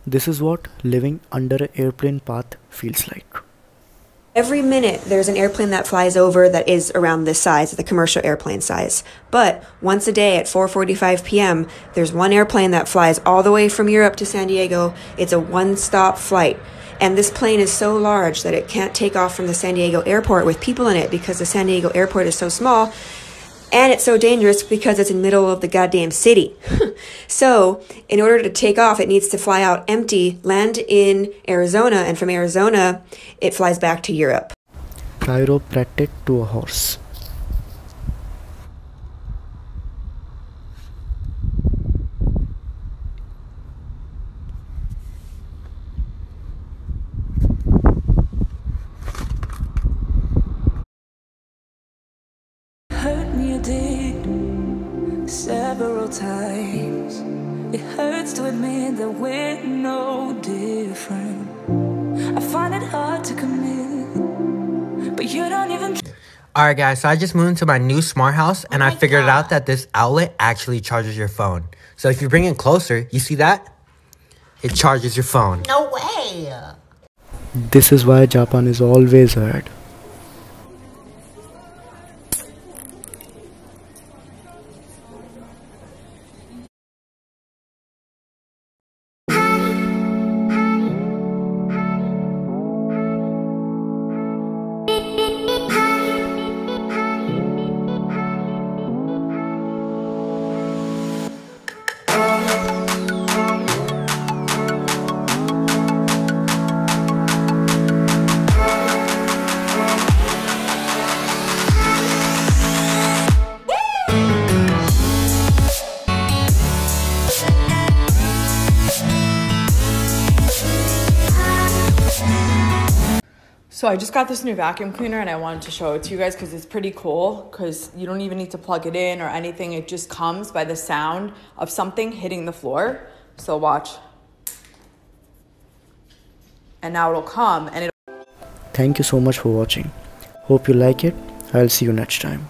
This is what living under an airplane path feels like. Every minute there's an airplane that flies over that is around this size, the commercial airplane size. But once a day at 4:45 p.m., there's one airplane that flies all the way from Europe to San Diego. It's a one-stop flight. And this plane is so large that it can't take off from the San Diego airport with people in it because the San Diego airport is so small. And it's so dangerous because it's in the middle of the goddamn city. So, in order to take off, it needs to fly out empty, land in Arizona, and from Arizona, it flies back to Europe. Chiropractic to a horse. Hurt me, you did, several times. It hurts to admit that we're no different. I find it hard to commit, but you don't even. Alright guys, so I just moved into my new smart house and I figured out that this outlet actually charges your phone. So if you bring it closer, you see that? It charges your phone. No way! This is why Japan is always ahead. So I just got this new vacuum cleaner and I wanted to show it to you guys because it's pretty cool because you don't even need to plug it in or anything. It just comes by the sound of something hitting the floor. So watch. And now it'll come and it'll... Thank you so much for watching. Hope you like it. I'll see you next time.